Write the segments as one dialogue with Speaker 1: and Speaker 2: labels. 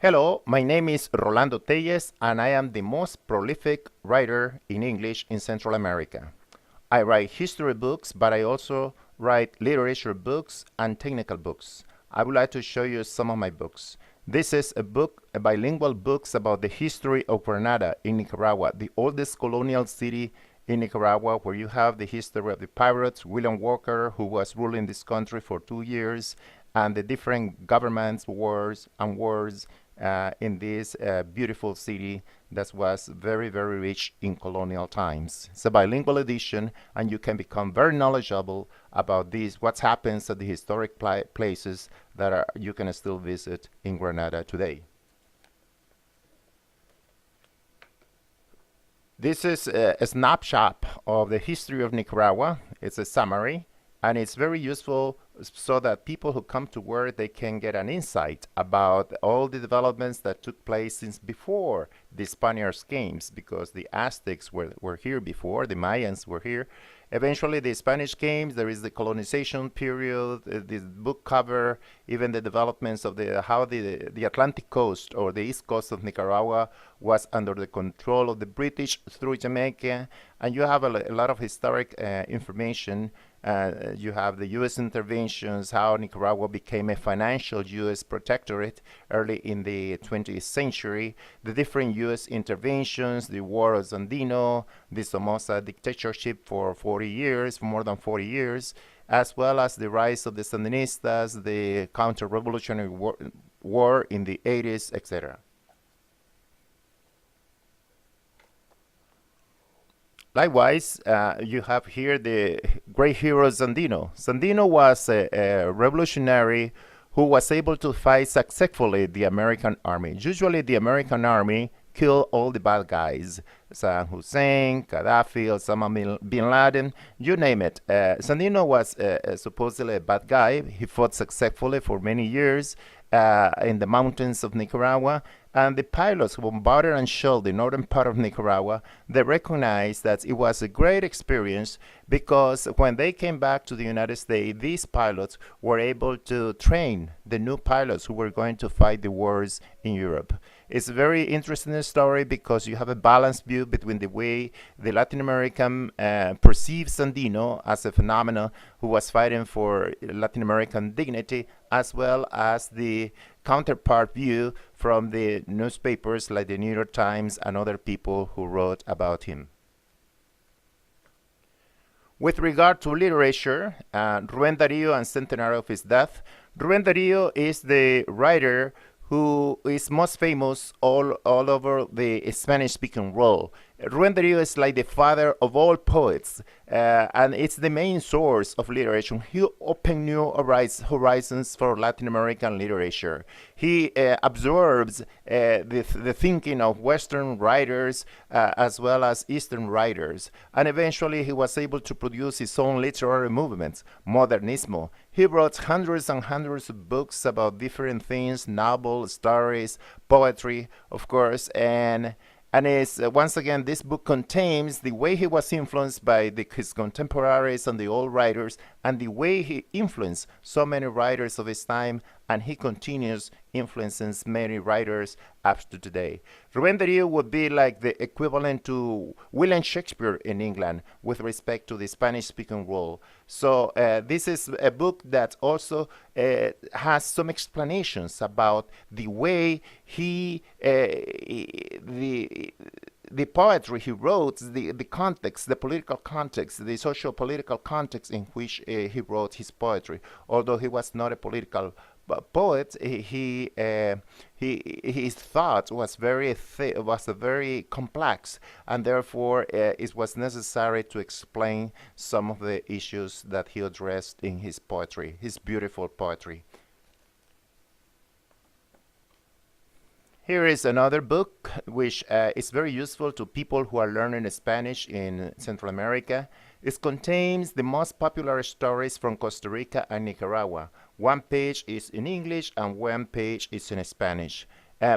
Speaker 1: Hello, my name is Rolando Telles, and I am the most prolific writer in English in Central America. I write history books, but I also write literature books and technical books. I would like to show you some of my books. This is a bilingual books about the history of Granada in Nicaragua, the oldest colonial city in Nicaragua, where you have the history of the pirates, William Walker, who was ruling this country for 2 years, and the different governments, wars in this beautiful city that was very, very rich in colonial times. It's a bilingual edition, and you can become very knowledgeable about this, what happens at the historic places that you can still visit in Granada today. This is a snapshot of the history of Nicaragua. It's a summary, and it's very useful so that people who come to work, they can get an insight about all the developments that took place since before the Spaniards came, because the Aztecs were here before, the Mayans were here. Eventually the Spanish came, there is the colonization period, the book cover, even the developments of how the Atlantic coast or the east coast of Nicaragua was under the control of the British through Jamaica, and you have a lot of historic information. You have the U.S. interventions, how Nicaragua became a financial U.S. protectorate early in the 20th century, the different U.S. interventions, the War of Sandino, the Somoza dictatorship for more than 40 years, as well as the rise of the Sandinistas, the counter-revolutionary war in the 80s, etc. Likewise, you have here the great hero Sandino. Sandino was a revolutionary who was able to fight successfully the American army. Usually the American army killed all the bad guys. Saddam Hussein, Gaddafi, Osama bin Laden, you name it. Sandino was supposedly a bad guy. He fought successfully for many years in the mountains of Nicaragua, and the pilots who bombarded and shelled the northern part of Nicaragua, they recognized that it was a great experience because when they came back to the United States, these pilots were able to train the new pilots who were going to fight the wars in Europe. It's a very interesting story because you have a balanced view between the way the Latin American perceives Sandino as a phenomenon who was fighting for Latin American dignity, as well as the counterpart view from the newspapers like the New York Times and other people who wrote about him. With regard to literature, Rubén Darío and centenary of his death, Rubén Darío is the writer who is most famous all over the Spanish-speaking world. Rubén Darío is like the father of all poets, and it's the main source of literature. He opened new horizons for Latin American literature. He absorbs the thinking of Western writers as well as Eastern writers, and eventually he was able to produce his own literary movements, Modernismo. He wrote hundreds and hundreds of books about different things, novels, stories, poetry, of course, and is once again, this book contains the way he was influenced by his contemporaries and the old writers, and the way he influenced so many writers of his time, and he continues influencing many writers up to today. Rubén Darío would be like the equivalent to William Shakespeare in England with respect to the Spanish-speaking world. So this is a book that also has some explanations about the way he the poetry he wrote, the context, the political context, the socio-political context in which he wrote his poetry. Although he was not a political poet, his thought was very complex, and therefore it was necessary to explain some of the issues that he addressed in his poetry, his beautiful poetry. Here is another book which is very useful to people who are learning Spanish in Central America. It contains the most popular stories from Costa Rica and Nicaragua. One page is in English and one page is in Spanish.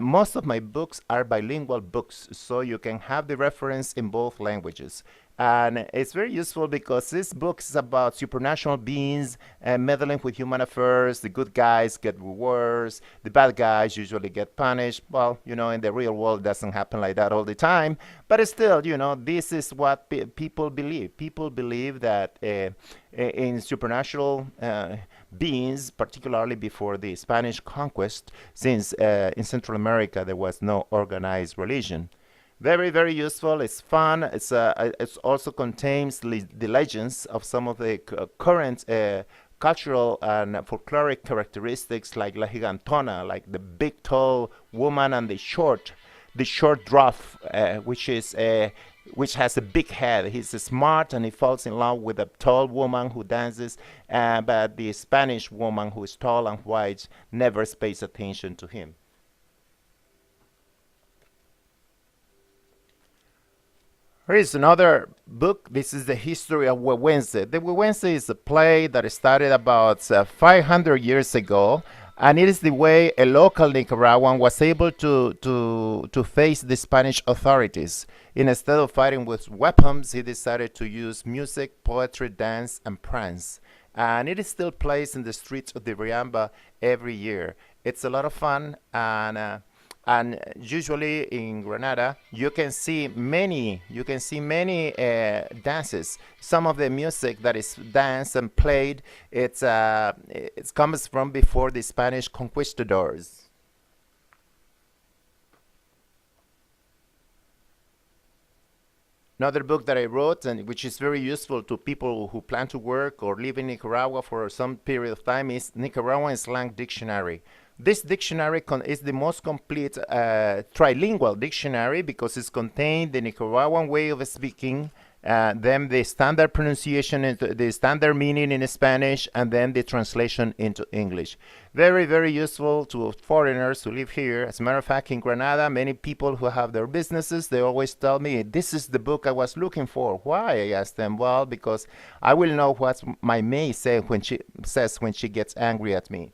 Speaker 1: Most of my books are bilingual books, so you can have the reference in both languages. And it's very useful because this book is about supernatural beings meddling with human affairs. The good guys get rewards. The bad guys usually get punished. Well, in the real world, it doesn't happen like that all the time. But still, this is what people believe. People believe that in supernatural beings, particularly before the Spanish conquest, since in Central America there was no organized religion. Very, very useful. It's fun. It also contains the legends of some of the current cultural and folkloric characteristics, like La Gigantona, like the big, tall woman, and the short dwarf, which has a big head. He's smart and he falls in love with a tall woman who dances, but the Spanish woman, who is tall and white, never pays attention to him. Here is another book. This is the history of Huehuense. The Huehuense is a play that started about 500 years ago, and it is the way a local Nicaraguan was able to face the Spanish authorities. Instead of fighting with weapons, he decided to use music, poetry, dance, and prance. And it is still plays in the streets of the Riamba every year. It's a lot of fun, and usually in Granada you can see many dances. Some of the music that is danced and played, it comes from before the Spanish conquistadors. Another book that I wrote, and which is very useful to people who plan to work or live in Nicaragua for some period of time, is Nicaraguan Slang Dictionary. This dictionary is the most complete trilingual dictionary because it's contained the Nicaraguan way of speaking, then the standard pronunciation, into the standard meaning in Spanish, and then the translation into English. Very, very useful to foreigners who live here. As a matter of fact, in Granada, many people who have their businesses, they always tell me, this is the book I was looking for. Why? I ask them. Well, because I will know what my maid says when she gets angry at me.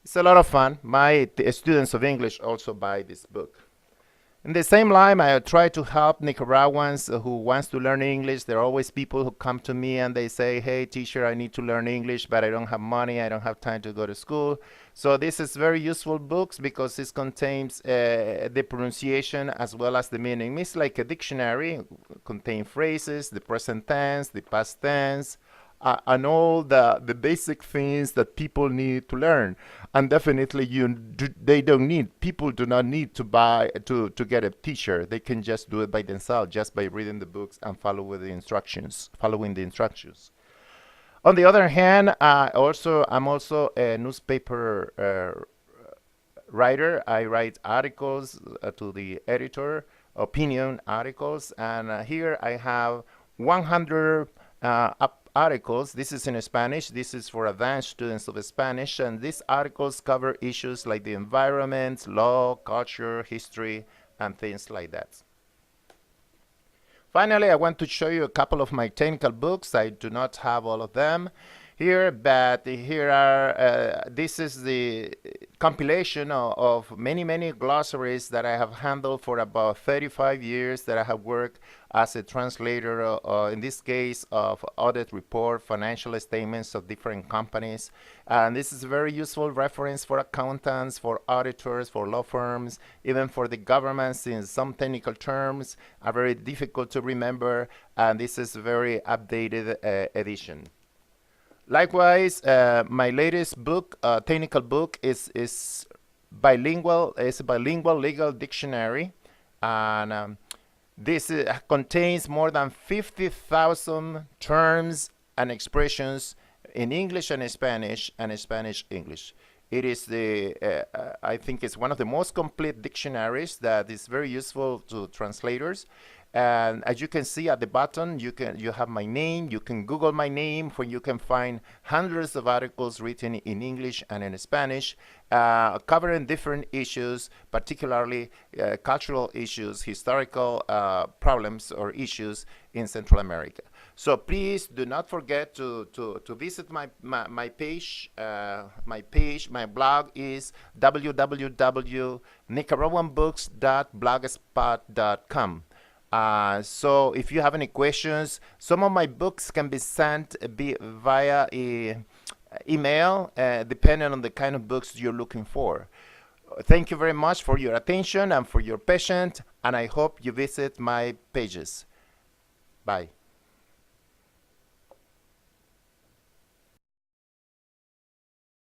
Speaker 1: It's a lot of fun. My students of English also buy this book. In the same line, I try to help Nicaraguans who wants to learn English. There are always people who come to me and they say, hey, teacher, I need to learn English, but I don't have money. I don't have time to go to school. So this is very useful books because this contains the pronunciation as well as the meaning. It's like a dictionary, contain phrases, the present tense, the past tense, and all the basic things that people need to learn. And definitely people do not need to buy to get a teacher. They can just do it by themselves, just by reading the books and following the instructions. On the other hand, I'm also a newspaper writer. I write articles to the editor, opinion articles, and here I have 100 articles. This is in Spanish. This is for advanced students of Spanish, and these articles cover issues like the environment, law, culture, history, and things like that. Finally, I want to show you a couple of my technical books. I do not have all of them here, but this is the compilation of many glossaries that I have handled for about 35 years that I have worked as a translator, in this case of audit report, financial statements of different companies. And this is a very useful reference for accountants, for auditors, for law firms, even for the government, since some technical terms are very difficult to remember, and this is a very updated edition. Likewise, my latest book, technical book, is bilingual. It's a bilingual legal dictionary, and this contains more than 50,000 terms and expressions in English and Spanish English. It is I think it's one of the most complete dictionaries that is very useful to translators. And as you can see at the bottom, you have my name. You can Google my name, where you can find hundreds of articles written in English and in Spanish, covering different issues, particularly cultural issues, historical problems or issues in Central America. So please do not forget to visit my page. My blog is www.nicaraguanbooks.blogspot.com. So if you have any questions, some of my books can be sent via email, depending on the kind of books you're looking for. Thank you very much for your attention and for your patience, and I hope you visit my pages. Bye.